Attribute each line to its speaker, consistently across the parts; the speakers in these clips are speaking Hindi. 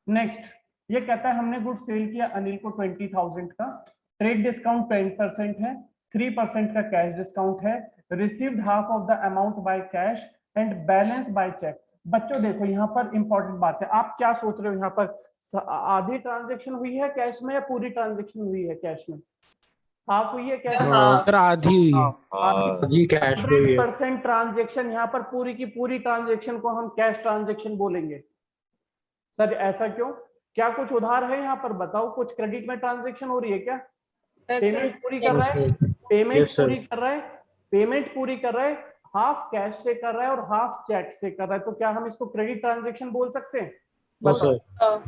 Speaker 1: नेक्स्ट, ये कहता है हमने गुड सेल किया अनिल को 20,000 का, ट्रेड डिस्काउंट 10% है, 3% का कैश डिस्काउंट है, received half of the amount by cash and balance by cheque. बच्चों देखो यहाँ पर इंपॉर्टेंट बात है, आप क्या सोच रहे हो यहाँ पर आधी ट्रांजेक्शन हुई है कैश में या पूरी ट्रांजेक्शन हुई है कैश में? हाफ हुई है कैश में?
Speaker 2: सर आधी हुई है,
Speaker 3: आधी कैश में हुई है।
Speaker 1: 100% ट्रांजेक्शन, यहाँ पर पूरी की पूरी ट्रांजेक्शन को हम कैश ट्रांजेक्शन बोलेंगे। सर ऐसा क्यों, क्या कुछ उधार है यहाँ पर? बताओ, कुछ क्रेडिट में ट्रांजेक्शन हो रही है क्या? पेमेंट पूरी कर रहा है, पेमेंट पूरी कर रहा है, पेमेंट पूरी कर रहा है, हाफ कैश से कर रहा है और हाफ चेक से कर रहा है, तो क्या हम इसको क्रेडिट ट्रांजेक्शन बोल सकते हैं? बताओ।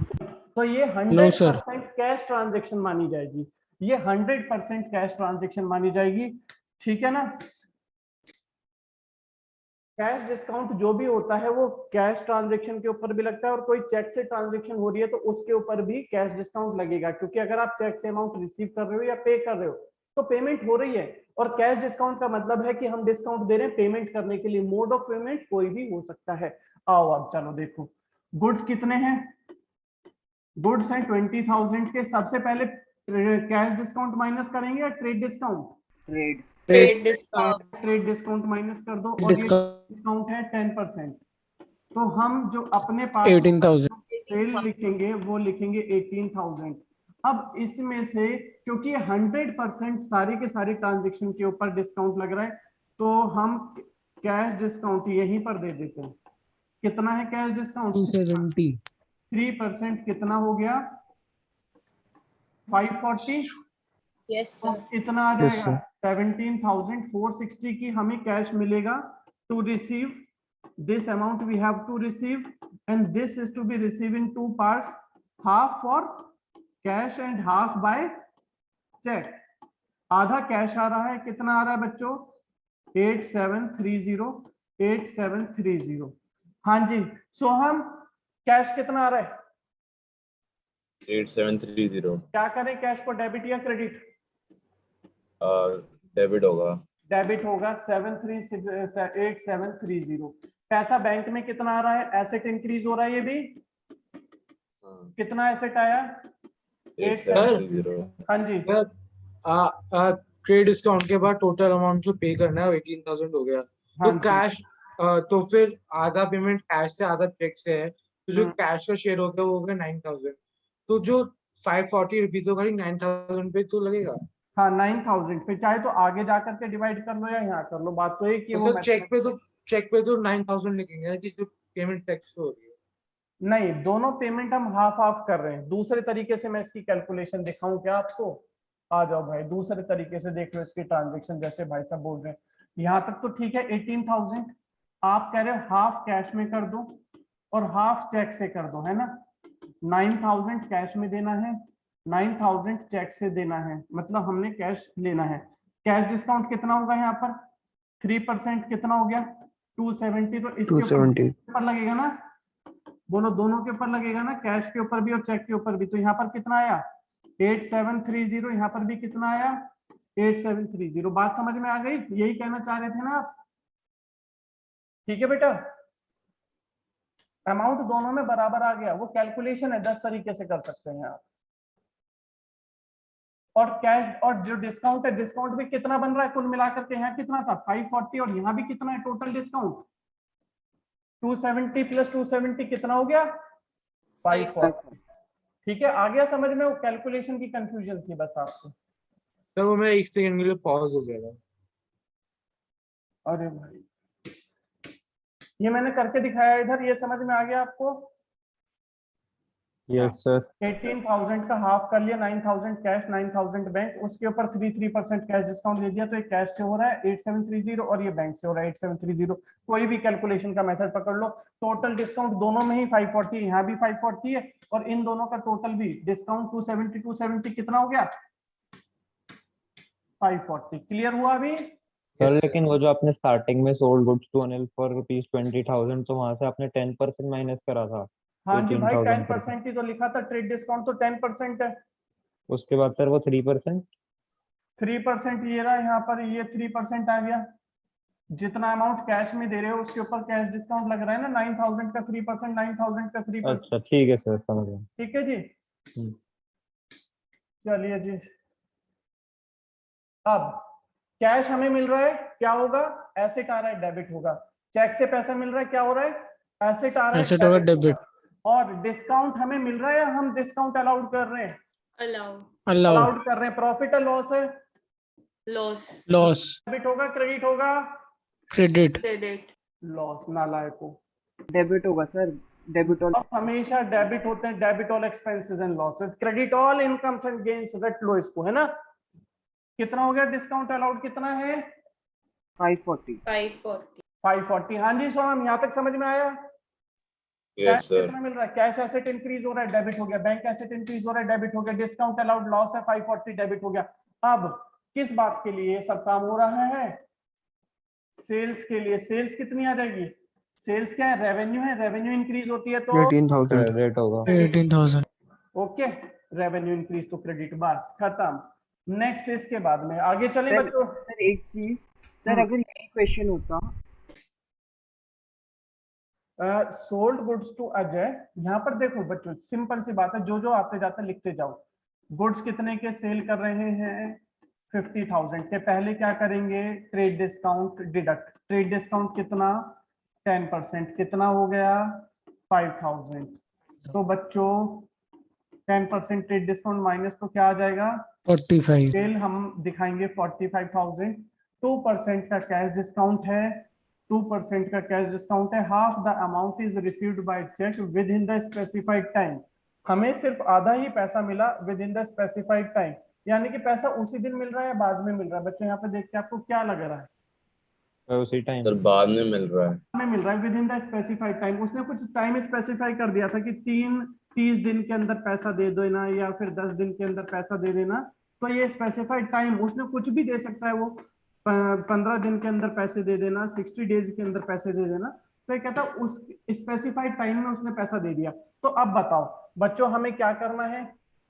Speaker 1: तो ये 100% कैश ट्रांजेक्शन मानी जाएगी, ये 100% कैश ट्रांजेक्शन मानी जाएगी, ठीक है ना। कैश डिस्काउंट जो भी होता है वो कैश ट्रांजैक्शन के ऊपर भी लगता है, और कोई चेक से ट्रांजैक्शन हो रही है तो उसके ऊपर भी कैश डिस्काउंट लगेगा, क्योंकि अगर आप चेक से अमाउंट रिसीव कर रहे हो या पे कर रहे हो तो पेमेंट हो रही है, और कैश डिस्काउंट का मतलब है कि हम डिस्काउंट दे रहे हैं पेमेंट करने के लिए, मोड ऑफ पेमेंट कोई भी हो सकता है। आओ अब चलो देखो, गुड्स कितने हैं? गुड्स हैं 20,000 के। सबसे पहले कैश डिस्काउंट माइनस करेंगे या trade discount? Trade discount minus कर दो, और ये डिस्काउंट है 10%, तो हम जो अपने पास
Speaker 2: 18,000
Speaker 1: सेल लिखेंगे वो लिखेंगे 18,000। अब इसमें से क्योंकि 100% सारी के सारी ट्रांजेक्शन के ऊपर डिस्काउंट लग रहा है, तो हम कैश डिस्काउंट यहीं पर दे देते हैं। कितना है कैश डिस्काउंट?
Speaker 2: 270।
Speaker 1: 3% कितना हो गया? 540।
Speaker 4: यस
Speaker 1: तो
Speaker 4: सर,
Speaker 1: कितना आ जाएगा? 17,460 की हमें कैश मिलेगा to receive. This amount we have to receive and this is to be receive in two parts, half for cash and half by cheque. आधा कैश आ रहा है, कितना आ रहा है बच्चों? 8730, 8730। हाँ जी सोहम, कैश कितना आ रहा है?
Speaker 3: 8730।
Speaker 1: क्या करें, कैश को डेबिट या क्रेडिट?
Speaker 3: डेबिट होगा।
Speaker 1: डेबिट होगा। 8730। पैसा बैंक में कितना आ रहा है? एसेट इंक्रीज हो रहा है, ये भी कितना एसेट आया?
Speaker 3: 8730।
Speaker 1: हाँ जी,
Speaker 5: ट्रेड डिस्काउंट के बाद टोटल अमाउंट जो पे करना है 18,000 हो गया।
Speaker 1: हाँ
Speaker 5: तो
Speaker 1: जी।
Speaker 5: कैश, तो फिर आधा पेमेंट कैश से आधा चेक से है, तो जो कैश का शेयर हो गया वो हो गया 9,000। तो जो 540 रुपीज हो गई 9,000 पे तो लगेगा।
Speaker 1: हाँ 9,000 पे, चाहे तो आगे जाकर के डिवाइड कर लो या यहाँ कर लो, बात तो एक ही।
Speaker 5: तो
Speaker 1: वो
Speaker 5: सर चेक पे तो 9,000 लिखेंगे कि जो पेमेंट टैक्स हो रही है।
Speaker 1: नहीं, दोनों पेमेंट हम हाफ हाफ कर रहे हैं। दूसरे तरीके से मैं इसकी कैलकुलेशन दिखाऊं क्या आपको? आ जाओ भाई, दूसरे तरीके से देख लो इसकी ट्रांजेक्शन, जैसे भाई साहब बोल रहे हैं। यहाँ तक तो ठीक है। 18,000 आप कह रहे हो हाफ कैश में कर दो और हाफ चेक से कर दो, है ना। 9,000 कैश में देना है, 9,000 चेक से देना है, मतलब हमने कैश लेना है। कैश डिस्काउंट कितना होगा यहाँ पर? 3% कितना हो गया? 270। तो इसके
Speaker 2: 270
Speaker 1: ऊपर लगेगा ना, बोलो दोनों के ऊपर लगेगा ना, कैश के ऊपर भी और चेक के ऊपर भी। तो यहाँ पर कितना आया? 8730। यहाँ पर भी कितना आया? 8730। बात समझ में आ गई? यही कहना चाह रहे थे ना आप? ठीक है बेटा, अमाउंट दोनों में बराबर आ गया। वो कैलकुलेशन है, 10 तरीके से कर सकते हैं आप। और कैश और जो डिस्काउंट है, डिस्काउंट भी कितना बन रहा है कुल मिलाकर के? यहाँ कितना था? 540, और यहाँ भी कितना है टोटल डिस्काउंट? 270 प्लस 270 कितना हो गया? 540। ठीक है, आ गया समझ में? वो कैलकुलेशन की कंफ्यूजन थी बस आपको।
Speaker 5: सर वो मैं 1 सेकंड के लिए पॉज हो गया था।
Speaker 1: अरे भाई, ये मैंने करके दिखाया इधर, ये समझ में आ गया आपको?
Speaker 6: Yes sir.
Speaker 1: 18,000 का हाफ कर लिया, 9,000 कैश, 9,000 बैंक, उसके ऊपर 3% कैश डिस्काउंट दे दिया, तो ये कैश से हो रहा है 8730 और ये बैंक से हो रहा है 8730। कोई भी कैलकुलेशन का मेथड पकड़ लो, टोटल डिस्काउंट दोनों में ही 540, यहाँ भी 540 है, और इन दोनों का टोटल भी डिस्काउंट 270 कितना हो गया? 540। क्लियर हुआ अभी?
Speaker 6: सर लेकिन वो जो आपने स्टार्टिंग में sold goods to Anil for ₹20,000, तो वहां से आपने 10% माइनस करा था।
Speaker 1: हाँ जी भाई,
Speaker 6: 18,000
Speaker 1: 10% ही तो लिखा था, ट्रेड डिस्काउंट तो 10% है।
Speaker 6: उसके बाद सर वो 3%।
Speaker 1: 3% ये रहा यहाँ पर, ये 3% आ गया। जितना अमाउंट कैश में दे रहे हो उसके ऊपर कैश डिस्काउंट लग रहा है ना, 9000 का 3%, 9000 का 3%।
Speaker 6: अच्छा ठीक है सर, समझ गया।
Speaker 1: ठीक है जी।
Speaker 6: हम्म।
Speaker 1: चलिए जी, अब कैश हमें मिल रहा है, क्या होगा, एसेट आ रहा है, डेबिट होगा। चेक से पैसा मिल रहा है, क्या हो रहा है, एसेट आ रहा है,
Speaker 2: Asset होगा,
Speaker 1: डेबिट
Speaker 2: debit।
Speaker 1: होगा। और डिस्काउंट हमें मिल रहा है, हम डिस्काउंट अलाउड कर रहे हैं,
Speaker 4: अलाउड,
Speaker 2: Allow।
Speaker 1: अलाउड कर रहे हैं। प्रॉफिट है, लॉस है,
Speaker 4: लॉस,
Speaker 2: Loss।
Speaker 1: डेबिट होगा, क्रेडिट होगा,
Speaker 2: Credit।
Speaker 4: Credit,
Speaker 1: loss. नालायक को
Speaker 7: डेबिट होगा सर, डेबिट और
Speaker 1: लॉस हमेशा डेबिट होते हैं, debit all expenses and losses, credit all incomes and gains. रट लो इसको, है ना। कितना हो गया डिस्काउंट अलाउड, कितना है
Speaker 7: 540।
Speaker 4: 540,
Speaker 1: 540। हाँ जी सोहम, यहाँ तक समझ में आया। Cash
Speaker 3: Yes, sir.
Speaker 1: कितना मिल रहा है, कैश एसेट इंक्रीज हो रहा है, डेबिट हो गया। बैंक एसेट इंक्रीज हो रहा है, डेबिट हो गया। डिस्काउंट अलाउड लॉस है 540, डेबिट हो गया। अब किस बात के लिए सब काम हो रहा है, सेल्स के लिए। सेल्स कितनी आ जाएगी, सेल्स क्या है, रेवेन्यू है, रेवेन्यू इंक्रीज होती है तो
Speaker 7: 18,000।
Speaker 6: क्रेडिट होगा।
Speaker 2: 18,000।
Speaker 1: ओके, रेवेन्यू इंक्रीज तो क्रेडिट, बस खत्म। नेक्स्ट इसके बाद में आगे चले
Speaker 7: सर
Speaker 1: बच्चों।
Speaker 7: सर एक चीज, सर अगर यही क्वेश्चन होता
Speaker 1: सोल्ड गुड्स टू अजय, यहाँ पर देखो बच्चों सिंपल सी बात है, जो जो आते जाते लिखते जाओ। गुड्स कितने के सेल कर रहे हैं, 50,000 के। पहले क्या करेंगे, trade discount deduct. Trade discount कितना, 10%, कितना हो गया 5,000। तो बच्चों 10% ट्रेड डिस्काउंट माइनस तो क्या आ जाएगा,
Speaker 2: 45।
Speaker 1: सेल हम दिखाएंगे 45,000। 2% का कैश डिस्काउंट है, 2% का कैश डिस्काउंट है। Half the amount is received by cheque within the specified time. हमें सिर्फ आधा ही पैसा मिला within the specified time, यानी कि पैसा उसी दिन मिल रहा है या बाद में मिल रहा है। बच्चों यहाँ पे देख के आपको क्या लग रहा है,
Speaker 6: उसी टाइम।
Speaker 3: सर बाद में मिल रहा है।
Speaker 1: में मिल रहा है with in the specified time. उसने कुछ टाइम स्पेसिफाई कर दिया था कि 30 दिन के अंदर पैसा दे देना या फिर 10 दिन के अंदर पैसा दे देना। तो ये स्पेसिफाइड टाइम उसने कुछ भी दे सकता है, वो 15 दिन के अंदर पैसे दे देना, 60 डेज के अंदर पैसे दे देना। तो ये कहता उस स्पेसिफाइड टाइम में उसने पैसा दे दिया। तो अब बताओ बच्चों हमें क्या करना है,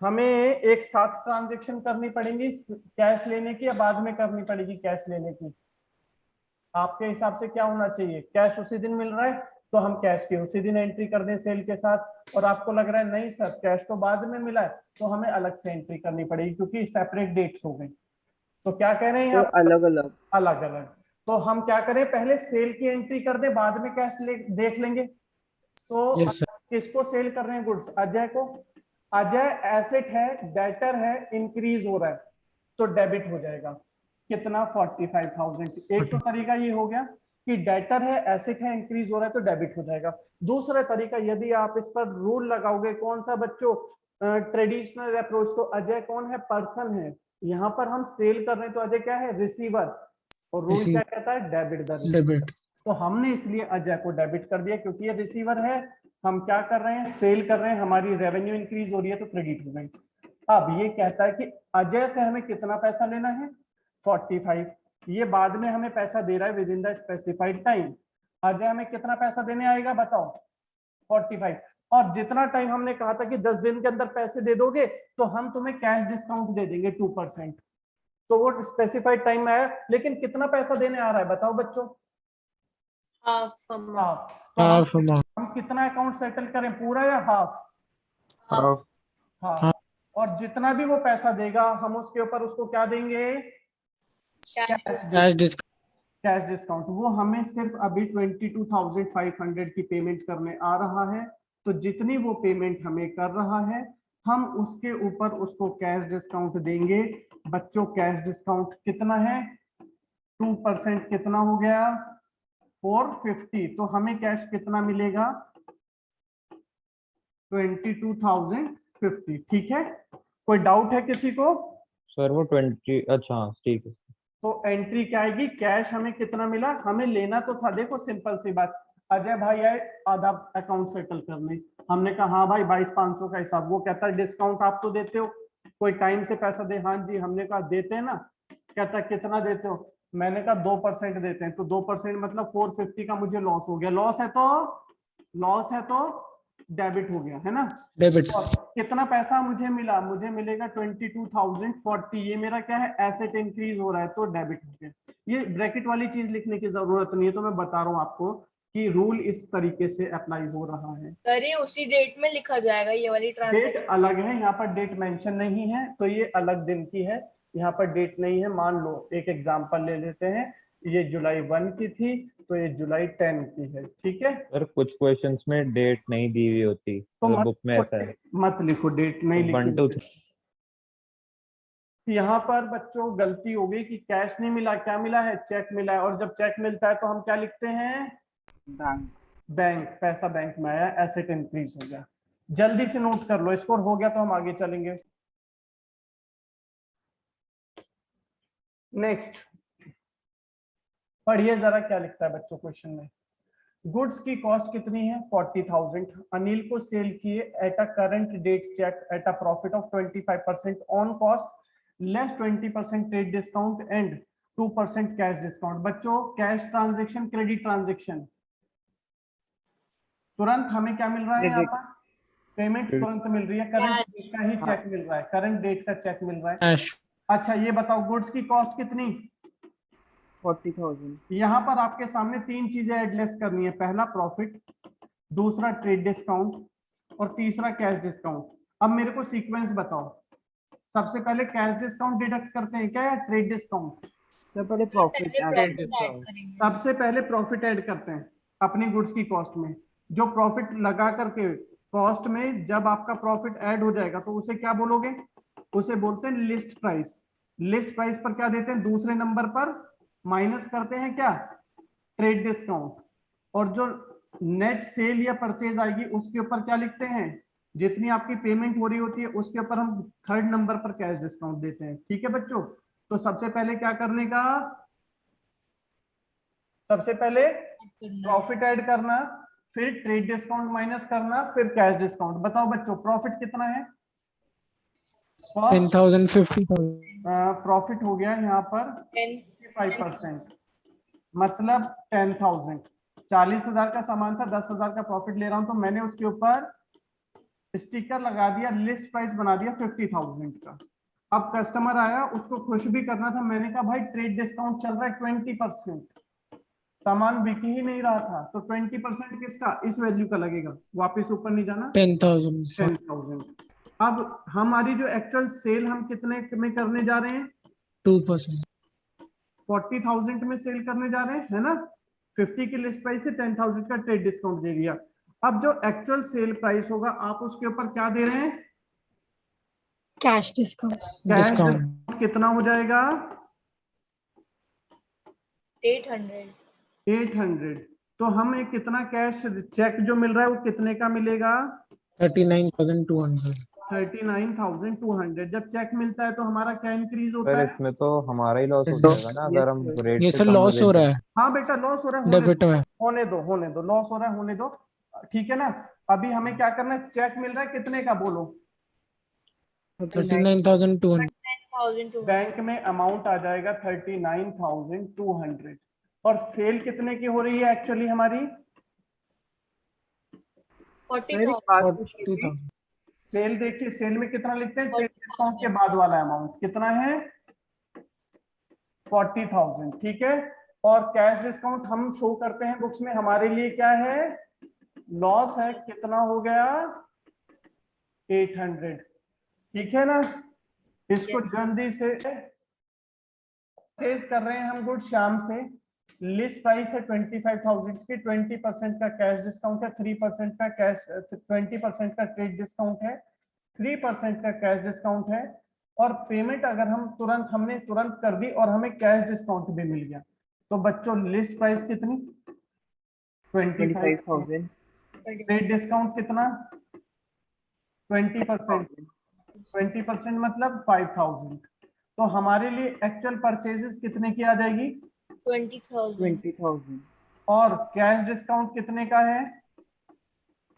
Speaker 1: हमें एक साथ ट्रांजेक्शन करनी पड़ेगी कैश लेने की या बाद में करनी पड़ेगी कैश लेने की। आपके हिसाब से क्या होना चाहिए, कैश उसी दिन मिल रहा है तो हम कैश की उसी दिन एंट्री कर दें सेल के साथ, और आपको लग रहा है नहीं सर कैश तो बाद में मिला है तो हमें अलग से एंट्री करनी पड़ेगी क्योंकि सेपरेट डेट्स हो गई। तो क्या कह रहे हैं
Speaker 7: तो
Speaker 1: आप,
Speaker 7: अलग अलग।
Speaker 1: अलग अलग। तो हम क्या करें, पहले सेल की एंट्री कर दे, बाद में कैश देख लेंगे। तो
Speaker 2: Yes, sir।
Speaker 1: किसको सेल कर रहे हैं गुड्स, अजय को। अजय एसेट है, डेटर है, इंक्रीज हो रहा है तो डेबिट हो जाएगा। कितना 45,000। एक तो तरीका ये हो गया कि डेटर है, एसेट है, इंक्रीज हो रहा है तो डेबिट हो जाएगा। दूसरा तरीका, यदि आप इस पर रूल लगाओगे, कौन सा बच्चों, ट्रेडिशनल अप्रोच, तो अजय कौन है, पर्सन है। यहाँ पर हम सेल कर रहे हैं तो अजय क्या है, रिसीवर, और रूल क्या कहता है, डेबिट द रिसीवर।
Speaker 2: Debit।
Speaker 1: तो हमने इसलिए अजय को डेबिट कर दिया क्योंकि ये रिसीवर है। हम क्या कर रहे हैं, सेल कर रहे हैं, हमारी रेवेन्यू इंक्रीज हो रही है तो क्रेडिट हो गई। अब ये कहता है कि अजय से हमें कितना पैसा लेना है, 45। ये बाद में हमें पैसा दे रहा है with in the specified time. Ajay हमें कितना पैसा देने आएगा बताओ, 45। और जितना टाइम हमने कहा था कि 10 दिन के अंदर पैसे दे दोगे तो हम तुम्हें कैश डिस्काउंट दे देंगे 2%। तो वो स्पेसिफाइड टाइम में है, लेकिन कितना पैसा देने आ रहा है बताओ बच्चों,
Speaker 4: हाफ अमाउंट,
Speaker 1: हाफ। तो
Speaker 2: Half amount।
Speaker 1: हम कितना अकाउंट सेटल करें, पूरा या हाफ,
Speaker 4: हाफ,
Speaker 1: हाफ। और जितना भी वो पैसा देगा हम उसके ऊपर उसको क्या देंगे,
Speaker 2: Cash discount।
Speaker 1: Cash discount. वो हमें सिर्फ अभी 22,500 की पेमेंट करने आ रहा है। तो जितनी वो पेमेंट हमें कर रहा है हम उसके ऊपर उसको कैश डिस्काउंट देंगे। बच्चों कैश डिस्काउंट कितना है, 2%, कितना हो गया 450। तो हमें कैश कितना मिलेगा, 22,050। ठीक है, कोई डाउट है किसी को।
Speaker 6: सर वो 20, अच्छा हाँ ठीक है।
Speaker 1: तो एंट्री क्या आएगी, कैश हमें कितना मिला, हमें लेना तो था, देखो सिंपल सी बात, अजय भाई आए आधा अकाउंट सेटल करने, हमने कहा हाँ भाई 22,500 का हिसाब। वो कहता है डिस्काउंट आप तो देते हो, कोई टाइम से पैसा दे, हाँ जी हमने कहा देते हैं ना। कहता है कितना देते हो, मैंने कहा 2% देते हैं। तो 2% मतलब 450 का मुझे लॉस हो गया। लॉस है तो डेबिट हो गया है ना।
Speaker 2: डेबिट।
Speaker 1: और कितना पैसा मुझे मिला, मुझे मिलेगा 22,040। ये मेरा क्या है, एसेट इंक्रीज हो रहा है तो डेबिट हो गया। ये ब्रैकेट वाली चीज लिखने की जरूरत नहीं है, तो मैं बता रहा हूँ आपको कि रूल इस तरीके से अप्लाई हो रहा है।
Speaker 4: अरे उसी डेट में लिखा जाएगा ये वाली
Speaker 1: डेट
Speaker 4: ट्रांजेक्शन।
Speaker 1: अलग है, यहाँ पर डेट मेंशन नहीं है, तो ये अलग दिन की है, यहाँ पर डेट नहीं है। मान लो एक एग्जांपल ले लेते हैं, ये जुलाई 1 की थी तो ये जुलाई 10 की है, ठीक है।
Speaker 6: सर कुछ क्वेश्चंस में डेट नहीं दी हुई होती,
Speaker 1: तो
Speaker 6: मतलब बुक में ऐसा है।
Speaker 1: मत लिखो, डेट नहीं
Speaker 6: 1 2
Speaker 1: लिखी। यहाँ पर बच्चों गलती हो गई कि कैश नहीं मिला, क्या मिला है, चेक मिला है। और जब चेक मिलता है तो हम क्या लिखते हैं,
Speaker 7: बैंक।
Speaker 1: बैंक, पैसा बैंक में आया, एसेट इंक्रीज हो गया। जल्दी से नोट कर लो, स्कोर हो गया तो हम आगे चलेंगे। नेक्स्ट पढ़िए जरा क्या लिखता है बच्चों क्वेश्चन में। गुड्स की कॉस्ट कितनी है, 40,000। अनिल को सेल किए at a current date cheque at a profit of 25% on cost less 20% trade discount and 2% cash discount. बच्चों कैश ट्रांजेक्शन, क्रेडिट ट्रांजेक्शन, तुरंत हमें क्या मिल रहा है, यहाँ पर पेमेंट तुरंत मिल रही है, करंट डेट का ही चेक मिल रहा है, करंट डेट का चेक मिल रहा है।
Speaker 2: कैश।
Speaker 1: अच्छा ये बताओ गुड्स की कॉस्ट कितनी,
Speaker 7: 40,000।
Speaker 1: यहाँ पर आपके सामने तीन चीजें एडलेस करनी है, पहला प्रॉफिट, दूसरा ट्रेड डिस्काउंट और तीसरा कैश डिस्काउंट। अब मेरे को सीक्वेंस बताओ, सबसे पहले कैश डिस्काउंट डिडक्ट करते हैं क्या या ट्रेड डिस्काउंट?
Speaker 7: सर पहले प्रॉफिट ऐड।
Speaker 1: सबसे पहले प्रॉफिट ऐड करते हैं अपनी गुड्स की कॉस्ट में। जो प्रॉफिट लगा करके कॉस्ट में जब आपका प्रॉफिट ऐड हो जाएगा तो उसे क्या बोलोगे, उसे बोलते हैं लिस्ट प्राइस। लिस्ट प्राइस पर क्या देते हैं, दूसरे नंबर पर माइनस करते हैं क्या, ट्रेड डिस्काउंट। और जो नेट सेल या परचेज आएगी उसके ऊपर क्या लिखते हैं, जितनी आपकी पेमेंट हो रही होती है उसके ऊपर हम थर्ड नंबर पर कैश डिस्काउंट देते हैं। ठीक है बच्चों, तो सबसे पहले क्या करने का, सबसे पहले प्रॉफिट ऐड करना, फिर ट्रेड डिस्काउंट माइनस करना, फिर कैश डिस्काउंट। बताओ बच्चों प्रॉफिट कितना है,
Speaker 2: 10,000 50,000।
Speaker 1: प्रॉफिट हो गया यहाँ पर 5%, मतलब 10,000। 40,000 का सामान था, 10,000 का प्रॉफिट ले रहा हूं तो मैंने उसके ऊपर स्टिकर लगा दिया, लिस्ट प्राइस बना दिया 50,000 का। अब कस्टमर आया, उसको खुश भी करना था, मैंने कहा भाई ट्रेड डिस्काउंट चल रहा है 20%, सामान बिक ही नहीं रहा था तो 20% किसका, इस वैल्यू का लगेगा, वापस ऊपर नहीं जाना,
Speaker 2: 10,000।
Speaker 1: 10,000। अब हमारी जो एक्चुअल सेल हम कितने में करने जा रहे हैं,
Speaker 2: 2%।
Speaker 1: 40,000 में सेल करने जा रहे हैं, है ना। 50 की लिस्ट प्राइस से 10,000 का ट्रेड डिस्काउंट दे दिया। अब जो एक्चुअल सेल प्राइस होगा आप उसके ऊपर क्या दे रहे हैं,
Speaker 8: कैश डिस्काउंट।
Speaker 1: कैश डिस्काउंट कितना हो जाएगा,
Speaker 4: 800।
Speaker 1: 800। तो हमें कितना कैश चेक जो मिल रहा है वो कितने का मिलेगा,
Speaker 2: 39,200।
Speaker 1: 39,200। जब चेक मिलता है तो हमारा क्या इंक्रीज होता
Speaker 6: सर
Speaker 1: है,
Speaker 6: इसमें तो हमारा ही लॉस हो
Speaker 2: तो-
Speaker 6: जाएगा ना, अगर हम रेट
Speaker 2: ये
Speaker 6: से
Speaker 2: सर
Speaker 6: कम
Speaker 2: लॉस हो
Speaker 6: बेचें।
Speaker 2: रहा है,
Speaker 1: हाँ बेटा लॉस हो रहा है,
Speaker 2: डेबिट में।
Speaker 1: होने दो, लॉस हो रहा है होने दो, ठीक है ना। अभी हमें क्या करना है, चेक मिल रहा है कितने का बोलो,
Speaker 2: 39,200।
Speaker 4: 10,200।
Speaker 1: बैंक में अमाउंट आ जाएगा 39,200। और सेल कितने की हो रही है एक्चुअली हमारी,
Speaker 7: सर एक
Speaker 4: 40,000।
Speaker 7: बात पूछनी थी,
Speaker 2: 2,000।
Speaker 1: सेल देखिए, सेल में कितना लिखते हैं, ट्रेड डिस्काउंट के बाद वाला अमाउंट कितना है, 40,000, ठीक है। और कैश डिस्काउंट हम शो करते हैं बुक्स में, हमारे लिए क्या है, लॉस है, कितना हो गया, 800, ठीक है ना। इसको जल्दी से परचेज कर रहे हैं हम गुड शाम से, लिस्ट प्राइस है 25,000 की, 20% का कैश डिस्काउंट है, 3% का कैश, 20% का ट्रेड डिस्काउंट है, 3% का कैश डिस्काउंट है। और पेमेंट अगर हम हमने तुरंत कर दी और हमें कैश डिस्काउंट भी मिल गया, तो बच्चों लिस्ट प्राइस कितनी, 25,000।
Speaker 7: 25,000।
Speaker 1: ट्रेड डिस्काउंट कितना, 20%। 20% मतलब 5,000। तो हमारे लिए एक्चुअल परचेजेस कितने की आ जाएगी,
Speaker 4: 20,000।
Speaker 7: 20,000।
Speaker 1: और कैश डिस्काउंट कितने का है,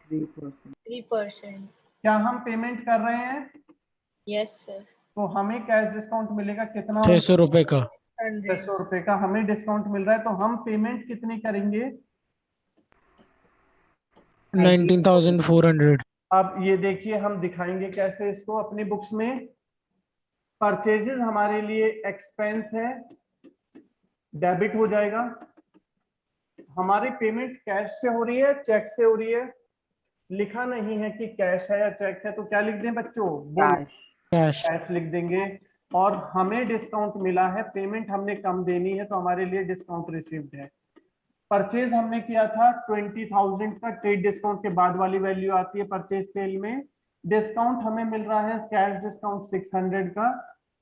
Speaker 7: 3%।
Speaker 4: 3%।
Speaker 1: क्या हम पेमेंट कर रहे हैं,
Speaker 4: यस सर।
Speaker 1: तो हमें कैश डिस्काउंट मिलेगा कितना,
Speaker 2: 600 रुपए का।
Speaker 1: 600 रुपए का हमें डिस्काउंट मिल रहा है, तो हम पेमेंट कितनी करेंगे,
Speaker 2: 19,400.
Speaker 1: अब ये देखिए हम दिखाएंगे कैसे इसको अपनी बुक्स में। परचेजेस हमारे लिए एक्सपेंस है, डेबिट हो जाएगा। हमारी पेमेंट कैश से हो रही है, चेक से हो रही है। लिखा नहीं है कि कैश है या चेक है, तो क्या लिख दें बच्चों?
Speaker 7: कैश।
Speaker 2: Cash.
Speaker 1: कैश लिख देंगे। और हमें डिस्काउंट मिला है, पेमेंट हमने कम देनी है, तो हमारे लिए डिस्काउंट रिसीव्ड है। परचेज हमने किया था 20,000 का, ट्रेड डिस्काउंट के बाद वाली वैल्यू आती है परचेज सेल में। डिस्काउंट हमें मिल रहा है कैश डिस्काउंट 600 का,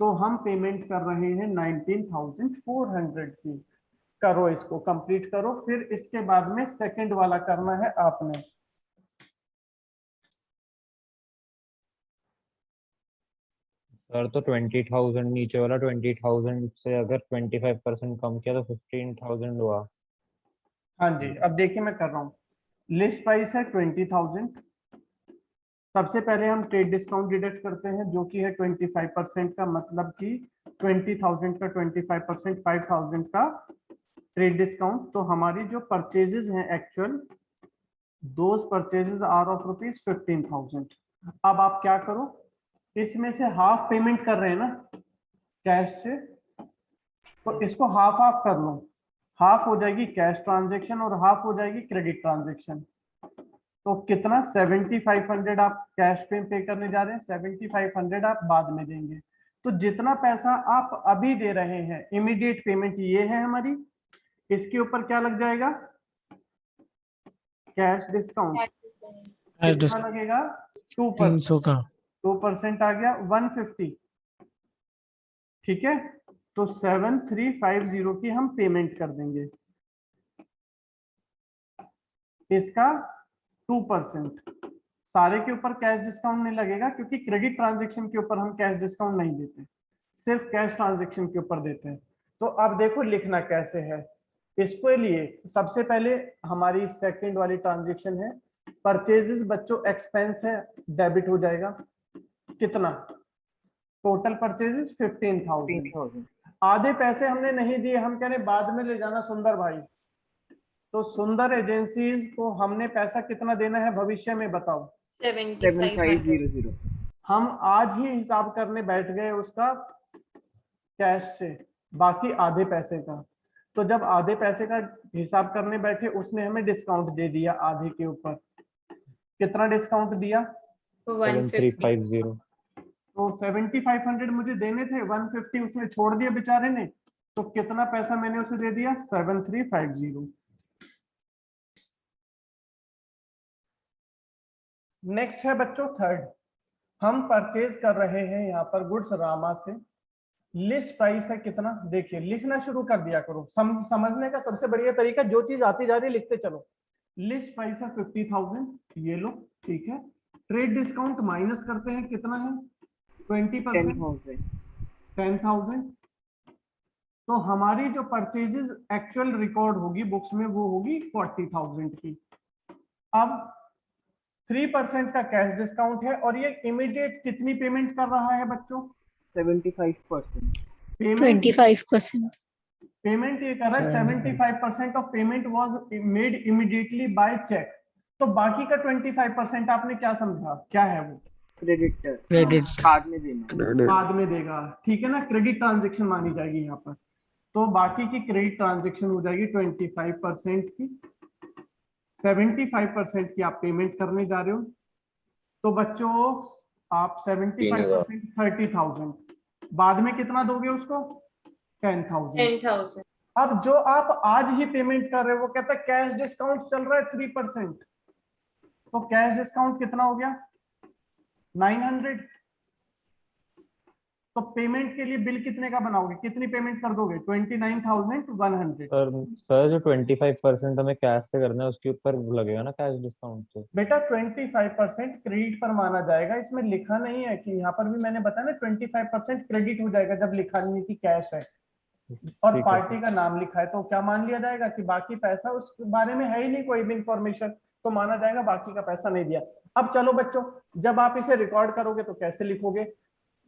Speaker 1: तो हम पेमेंट कर रहे हैं 19,400 की। करो, इसको कंप्लीट करो। फिर इसके बाद में सेकंड वाला करना है आपने।
Speaker 6: सर तो 20,000 नीचे वाला 20,000 से अगर 25% कम किया तो 15,000 हुआ।
Speaker 1: हाँ जी, अब देखिए मैं कर रहा हूँ। लिस्ट प्राइस है 20,000। सबसे पहले हम ट्रेड डिस्काउंट डिडक्ट करते हैं जो कि है 25% का, मतलब कि 20,000 का 25% 5,000 का ट्रेड डिस्काउंट। तो हमारी जो परचेजेस हैं actual, those purchases are of rupees 15,000। अब आप क्या करो, इसमें से हाफ पेमेंट कर रहे हैं ना कैश से, तो इसको हाफ हाफ कर लो। हाफ हो जाएगी कैश ट्रांजेक्शन और हाफ हो जाएगी क्रेडिट ट्रांजेक्शन। तो कितना? 7,500 आप कैश पे करने जा रहे हैं, 7,500 आप बाद में देंगे। तो जितना पैसा आप अभी दे रहे हैं, इमीडिएट पेमेंट ये है हमारी, इसके ऊपर क्या लग जाएगा? Cash discount.
Speaker 2: Cash
Speaker 1: कितना
Speaker 2: discount.
Speaker 1: लगेगा? 2%।
Speaker 2: 300 का.
Speaker 1: 2% आ गया 150। ठीक है, तो 7,350 की हम पेमेंट कर देंगे। इसका 2%। सारे के ऊपर कैश डिस्काउंट नहीं लगेगा क्योंकि क्रेडिट ट्रांजैक्शन के ऊपर हम कैश डिस्काउंट नहीं देते, सिर्फ कैश ट्रांजैक्शन के ऊपर देते हैं। तो अब देखो लिखना कैसे है इसके लिए। सबसे पहले हमारी सेकंड वाली ट्रांजैक्शन है परचेजेस, बच्चों एक्सपेंस है, डेबिट हो जाएगा। कितना? Total purchases 15,000।
Speaker 7: 15,000।
Speaker 1: आधे पैसे हमने नहीं दिए, हम कह रहे बाद में ले जाना सुंदर भाई। तो सुंदर एजेंसीज को हमने पैसा कितना देना है भविष्य में, बताओ?
Speaker 7: 7,500।
Speaker 1: हम आज ही हिसाब करने बैठ गए उसका कैश से, बाकी आधे पैसे का। तो जब आधे पैसे का हिसाब करने बैठे, उसने हमें डिस्काउंट दे दिया आधे के ऊपर। कितना डिस्काउंट दिया?
Speaker 6: 7,350।
Speaker 1: तो 7,500 मुझे देने थे, 150 उसने छोड़ दिया बेचारे ने। तो कितना पैसा मैंने उसे दे दिया? 7,350। नेक्स्ट है बच्चों थर्ड। हम परचेज कर रहे हैं यहाँ पर गुड्स रामा से। लिस्ट प्राइस है कितना? देखिए लिखना शुरू कर दिया करो। समझने का सबसे बढ़िया तरीका, जो चीज आती जा रही लिखते चलो। लिस्ट प्राइस है 50,000, ये लो, ठीक है। ट्रेड डिस्काउंट माइनस करते हैं, कितना है? 20%, 10,000। तो हमारी जो परचेजेस एक्चुअल रिकॉर्ड होगी बुक्स में वो होगी 40,000 की। अब 3% का कैश डिस्काउंट है और ये इमीडिएट कितनी पेमेंट कर रहा है बच्चों?
Speaker 7: 75%।
Speaker 1: पेमेंट
Speaker 8: 25%.
Speaker 1: पेमेंट ये कर रहा है 75% of payment was made immediately by cheque. तो बाकी का 25% आपने क्या समझा, क्या है वो?
Speaker 7: क्रेडिट।
Speaker 2: Credit.
Speaker 7: बाद में देना।
Speaker 1: बाद में देगा, ठीक है ना। क्रेडिट ट्रांजेक्शन मानी जाएगी यहाँ पर। तो बाकी की क्रेडिट ट्रांजेक्शन हो जाएगी 25% की। 75% की आप पेमेंट करने जा रहे हो। तो बच्चों आप 75% 30,000, बाद में कितना दोगे उसको? 10,000। अब जो आप आज ही पेमेंट कर रहे हो वो कहता है कैश डिस्काउंट चल रहा है 3%। तो कैश डिस्काउंट कितना हो गया? 900। तो पेमेंट के लिए बिल कितने का बनाओगे, कितनी पेमेंट कर दोगे? 29,100।
Speaker 6: सर जो 25% हमें कैश से करना है उसके ऊपर लगेगा ना कैश डिस्काउंट से?
Speaker 1: बेटा 25% क्रेडिट पर माना जाएगा, इसमें लिखा नहीं है कि यहाँ पर भी मैंने बताया ना 25% क्रेडिट हो जाएगा जब लिखा नहीं कि कैश है और पार्टी का नाम लिखा है। तो क्या मान लिया जाएगा कि बाकी पैसा उस बारे में है ही नहीं कोई भी इंफॉर्मेशन, तो माना जाएगा बाकी का पैसा नहीं दिया। अब चलो बच्चों, जब आप इसे रिकॉर्ड करोगे तो कैसे लिखोगे?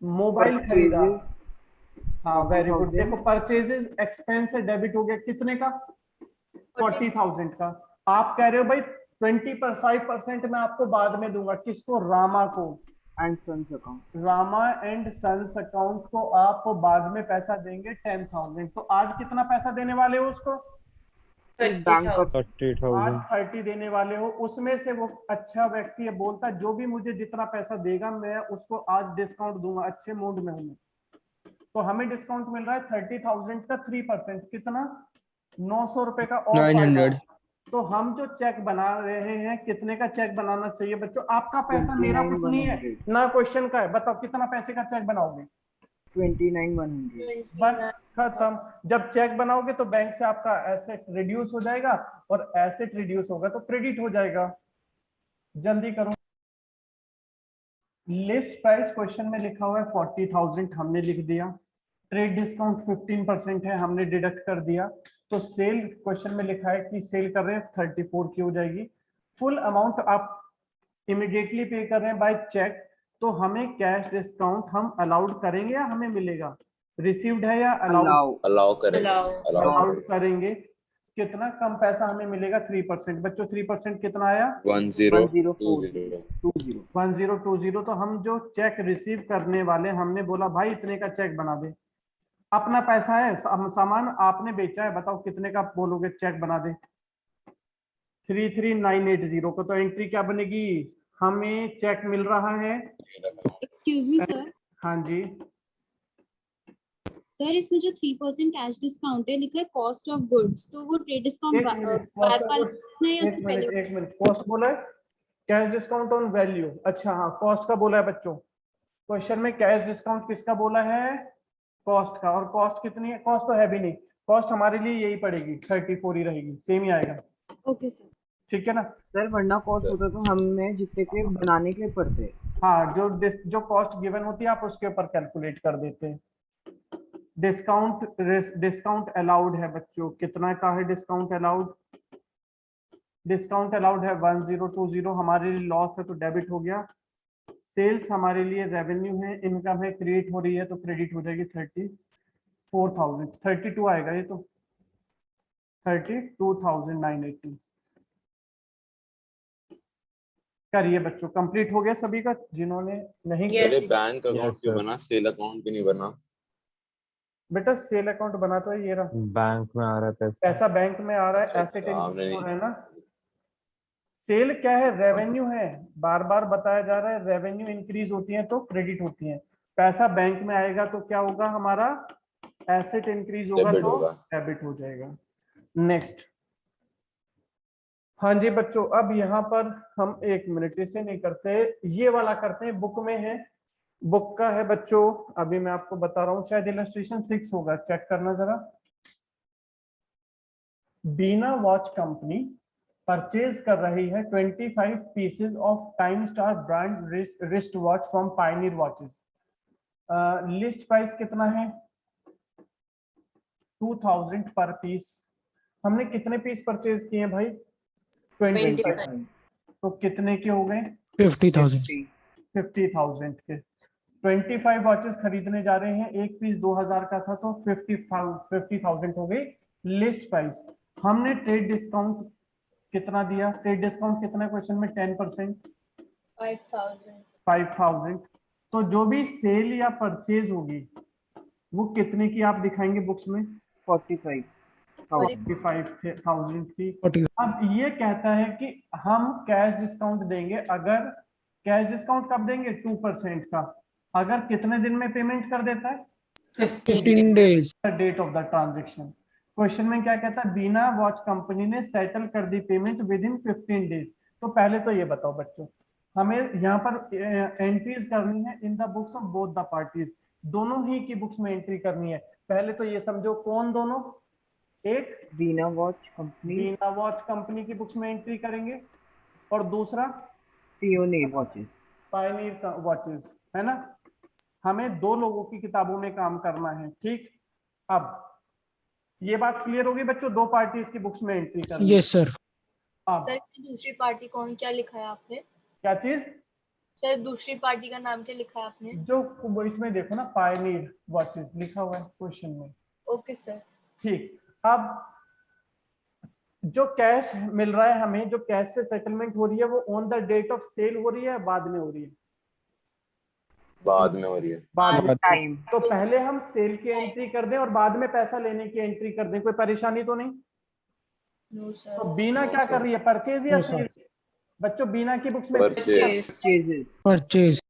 Speaker 1: मोबाइल खरीदा, हाँ वेरी गुड। देखो परचेजेस एक्सपेंस है, डेबिट हो गया कितने का? 40,000 का। आप कह रहे हो भाई 25% मैं आपको बाद में दूंगा। किसको? रामा को।
Speaker 7: And sons account.
Speaker 1: Rama and sons account को आप बाद में पैसा देंगे 10,000। तो आज कितना पैसा देने वाले हो उसको?
Speaker 7: बैंक का
Speaker 6: 30,000।
Speaker 1: आज 30 देने वाले हो। उसमें से वो अच्छा व्यक्ति है, बोलता जो भी मुझे जितना पैसा देगा मैं उसको आज डिस्काउंट दूंगा, अच्छे मूड में हूं। तो हमें डिस्काउंट मिल रहा है 30,000 का 3%। कितना? 900 रुपए का और
Speaker 7: 900।
Speaker 1: तो हम जो चेक बना रहे हैं, कितने का चेक बनाना चाहिए बच्चों? आपका पैसा मेरा कुछ नहीं है
Speaker 7: 29,100।
Speaker 1: ना, क्वेश्चन का है। बताओ कितना पैसे का चेक बनाओगे?
Speaker 7: 29,100।
Speaker 1: बस खत्म। जब चेक बनाओगे तो बैंक से आपका एसेट रिड्यूस हो जाएगा, और एसेट रिड्यूस होगा तो क्रेडिट हो जाएगा। जल्दी करो। लिस्ट प्राइस क्वेश्चन में लिखा हुआ है 40,000, हमने लिख दिया। ट्रेड डिस्काउंट 15% है, हमने डिडक्ट कर दिया। तो सेल क्वेश्चन में लिखा है कि सेल कर रहे हैं 34 की हो जाएगी। फुल अमाउंट आप इमिडिएटली पे कर रहे हैं बाय चेक, तो हमें कैश डिस्काउंट हम अलाउड करेंगे या हमें मिलेगा? रिसीव्ड है या अलाउड?
Speaker 3: अलाउ करेंगे।
Speaker 1: अलाउड करेंगे। कितना कम पैसा हमें मिलेगा? 3%। बच्चों 3% कितना आया?
Speaker 7: 10,420।
Speaker 1: 1020। तो हम जो चेक रिसीव करने वाले, हमने बोला भाई इतने का चेक बना दे। अपना पैसा है, सामान आपने बेचा है, बताओ कितने का बोलोगे चेक बना दे? 33,980 को। तो एंट्री क्या बनेगी? हमें चेक मिल रहा है।
Speaker 8: Excuse me, sir.
Speaker 1: हाँ जी,
Speaker 8: सर इसमें जो 3% कैश डिस्काउंट है लिखा है कॉस्ट ऑफ गुड्स, तो वो ट्रेड डिस्काउंट
Speaker 1: एक मिनट,
Speaker 8: बाद वाला नहीं है, उससे पहले?
Speaker 1: एक मिनट। कॉस्ट बोला है, कैश डिस्काउंट ऑन वैल्यू। अच्छा हाँ, कॉस्ट का बोला है बच्चों। क्वेश्चन में कैश डिस्काउंट किसका बोला है? कॉस्ट का। और कॉस्ट कितनी है? कॉस्ट तो है भी नहीं, कॉस्ट हमारे लिए यही पड़ेगी, 34 ही रहेगी, सेम ही आएगा।
Speaker 8: Okay sir.
Speaker 1: ठीक है ना?
Speaker 7: सर वरना कॉस्ट होता तो हमें जितने के बनाने के लिए पड़ते हैं।
Speaker 1: हाँ, जो कॉस्ट गिवन होती है आप उसके ऊपर कैलकुलेट कर देते हैं। डिस्काउंट अलाउड है बच्चों, कितना का है डिस्काउंट अलाउड? डिस्काउंट अलाउड है 1020। हमारे लिए लॉस है तो डेबिट हो गया। सेल्स हमारे लिए रेवेन्यू है, इनकम है, क्रिएट हो रही है तो क्रेडिट हो जाएगी 34,000। 32 आएगा ये तो, 32,980। करिए बच्चों, कंप्लीट हो गया सभी का? जिन्होंने नहीं
Speaker 4: Yes.
Speaker 3: अरे बैंक अकाउंट
Speaker 6: Yes,
Speaker 3: क्यों
Speaker 6: sir.
Speaker 3: बना, सेल अकाउंट क्यों नहीं बना?
Speaker 1: बेटा सेल अकाउंट बना तो है, ये रहा।
Speaker 6: बैंक में आ रहा है पैसा।
Speaker 1: पैसा बैंक में आ रहा है,
Speaker 3: अच्छा,
Speaker 1: एसेट
Speaker 3: आपने
Speaker 1: इनक्रीज हो
Speaker 3: नहीं-
Speaker 1: रहा है ना। सेल क्या है? रेवेन्यू है। बार बार बताया जा रहा है, रेवेन्यू इंक्रीज होती है तो क्रेडिट होती है। पैसा बैंक में आएगा तो क्या होगा हमारा? एसेट इंक्रीज होगा
Speaker 3: Debit
Speaker 1: तो
Speaker 3: होगा।
Speaker 1: डेबिट हो जाएगा। नेक्स्ट। हाँ जी बच्चों, अब यहाँ पर हम एक मिनट इसे नहीं करते, ये वाला करते हैं। बुक में है, बुक का है बच्चों। अभी मैं आपको बता रहा हूँ, शायद इलस्ट्रेशन 6 होगा, चेक करना जरा। बीना वॉच कंपनी परचेज कर रही है 25 pieces of time star brand wrist watch from Pioneer watches. List price कितना है? 2,000 पर पीस। हमने कितने पीस परचेज किए हैं भाई? 25। तो कितने के हो गए?
Speaker 2: 50,000।
Speaker 1: 50,000 के। 25 वॉचेस खरीदने जा रहे हैं, एक पीस 2,000 का था तो 50,000 हो गई लिस्ट प्राइस। हमने ट्रेड डिस्काउंट कितना दिया? ट्रेड डिस्काउंट कितना क्वेश्चन में? 10%,
Speaker 4: 5,000।
Speaker 1: 5,000। तो जो भी सेल या परचेज होगी वो कितने की आप दिखाएंगे बुक्स में?
Speaker 7: 45,000।
Speaker 1: 45,000 की।
Speaker 2: 40,000।
Speaker 1: अब ये कहता है कि हम कैश डिस्काउंट देंगे। अगर कैश डिस्काउंट कब देंगे? 2% का। अगर कितने दिन में पेमेंट कर देता है?
Speaker 2: 15 days।
Speaker 1: Date of the transaction. Question में क्या कहता है? बीना वॉच कंपनी ने सेटल कर दी पेमेंट विद इन 15 डेज। तो पहले तो ये बताओ बच्चों, हमें यहाँ पर एंट्रीज करनी है in the books of both the parties, दोनों ही की बुक्स में एंट्री करनी है। पहले तो ये समझो कौन दोनों? एक
Speaker 7: बीना वॉच कंपनी,
Speaker 1: बीना वॉच कंपनी की बुक्स में एंट्री करेंगे, और दूसरा
Speaker 7: पियोनियर वॉचेस।
Speaker 1: पायनियर वॉचेस, है ना। हमें दो लोगों की किताबों में काम करना है, ठीक। अब ये बात क्लियर होगी बच्चों, दो पार्टीज की बुक्स में एंट्री करनी है।
Speaker 2: Yes, sir.
Speaker 1: अब
Speaker 4: सर दूसरी पार्टी कौन, क्या लिखा है आपने?
Speaker 1: क्या चीज?
Speaker 4: सर दूसरी पार्टी का नाम क्या लिखा है आपने?
Speaker 1: जो वो इसमें देखो ना, पायनियर वॉचेस लिखा हुआ है क्वेश्चन में।
Speaker 4: Okay sir.
Speaker 1: ठीक। अब जो कैश मिल रहा है हमें, जो कैश से सेटलमेंट हो रही है, वो on the date of sale हो रही है या बाद में हो रही है?
Speaker 3: बाद में हो रही है।
Speaker 1: बाद में।
Speaker 7: टाइम
Speaker 1: तो पहले हम सेल की एंट्री कर दें और बाद में पैसा लेने की एंट्री कर दें, कोई परेशानी तो नहीं?
Speaker 4: No sir.
Speaker 1: तो बीना क्या कर रही है, परचेज या
Speaker 2: No, sir.
Speaker 1: सेल? बच्चों बीना की बुक्स में
Speaker 3: Purchase.
Speaker 7: Ceases
Speaker 2: Purchase.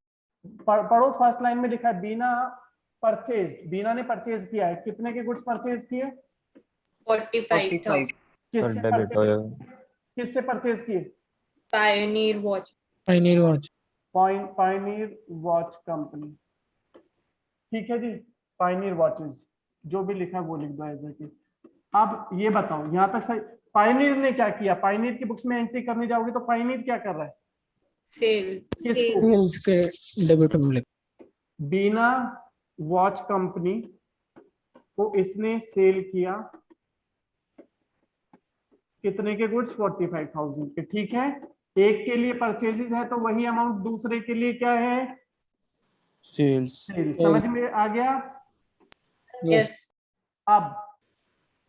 Speaker 1: पढ़ो, फर्स्ट लाइन में लिखा है बीना परचेज। बीना ने परचेज किया है, कितने के गुड्स परचेज किए?
Speaker 9: 45,000
Speaker 1: किससे
Speaker 6: डेबिट हो
Speaker 1: परचेज,
Speaker 6: जाएगा।
Speaker 1: किससे परचेज किए?
Speaker 9: Pioneer watch.
Speaker 2: I need watch.
Speaker 1: Pioneer watch company. ठीक है जी, पायनियर वॉचेस, जो भी लिखा वो लिख दो एज इट। अब ये बताओ यहाँ तक सही। पायनियर ने क्या किया? पायनियर की बुक्स में एंट्री करने जाओगे तो पायनियर क्या कर रहा है?
Speaker 9: Sale.
Speaker 1: किसको?
Speaker 2: Sales के डेबिट में लिख।
Speaker 1: बीना वॉच कंपनी को इसने सेल किया कितने के गुड्स? 45,000 के। ठीक है, एक के लिए परचेजेस है तो वही अमाउंट दूसरे के लिए क्या है?
Speaker 2: Sales.
Speaker 1: सेल। समझ में आ गया?
Speaker 9: Yes.
Speaker 1: अब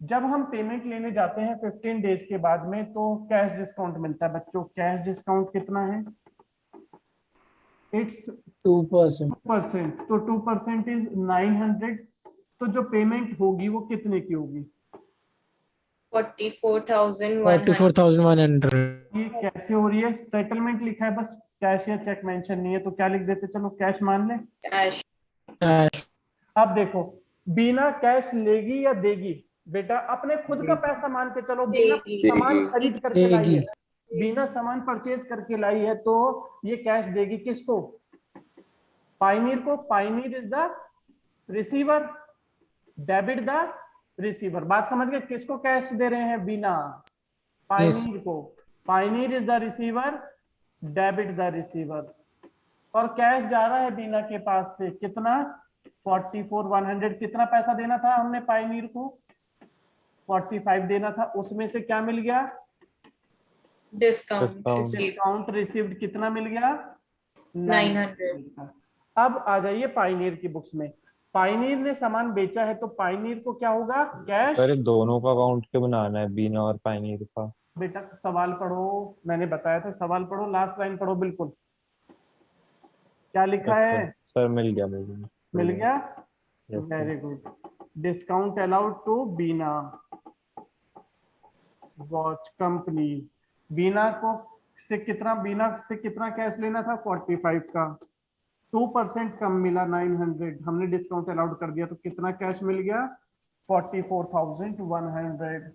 Speaker 1: जब हम पेमेंट लेने जाते हैं 15 डेज के बाद में तो कैश डिस्काउंट मिलता है। बच्चों कैश डिस्काउंट कितना है? इट्स
Speaker 2: 2%.
Speaker 1: 2%। तो 2% इज 900। तो जो पेमेंट होगी वो कितने की होगी?
Speaker 9: 44,100.
Speaker 2: 44,100.
Speaker 1: ये कैसे हो रही है? सेटलमेंट लिखा है बस, कैश या चेक मेंशन नहीं है, तो क्या लिख देते? चलो कैश मान ले।
Speaker 9: Cash.
Speaker 2: Cash.
Speaker 1: अब देखो, बीना कैश लेगी या देगी? बेटा अपने खुद का पैसा मान के चलो, बीना
Speaker 9: देगी।
Speaker 1: सामान खरीद करके लाई है,
Speaker 2: देगी।
Speaker 1: बीना सामान परचेज करके लाई है, तो ये कैश देगी किसको? पायनियर को। Pioneer is the receiver, debit the receiver. बात समझ गए? किसको कैश दे रहे हैं? बीना। पायनियर को। Pioneer is the receiver, debit the receiver. और कैश जा रहा है बीना के पास से कितना? 44,100। कितना पैसा देना था हमने पायनियर को? 45 देना था। उसमें से क्या मिल गया?
Speaker 9: Discount.
Speaker 6: Discount.
Speaker 9: Received.
Speaker 1: Discount received कितना मिल गया?
Speaker 9: 900.
Speaker 1: अब आ जाइए पायनियर की बुक्स में। पायनियर ने सामान बेचा है तो पायनियर को क्या होगा? कैश।
Speaker 6: अरे दोनों का अकाउंट क्यों बनाना है, बीना और पायनियर का?
Speaker 1: बेटा सवाल पढ़ो, मैंने बताया था सवाल पढ़ो, लास्ट लाइन पढ़ो बिल्कुल। क्या लिखा है?
Speaker 6: सर मिल गया मुझे।
Speaker 1: मिल गया?
Speaker 6: Yes, sir.
Speaker 1: Very good. Discount allowed to Bina watch company. Bina को से कितना, बीना से कितना कैश लेना था? 45 का। 2% कम मिला 900, हमने डिस्काउंट अलाउड कर दिया तो कितना कैश मिल गया? 44,100।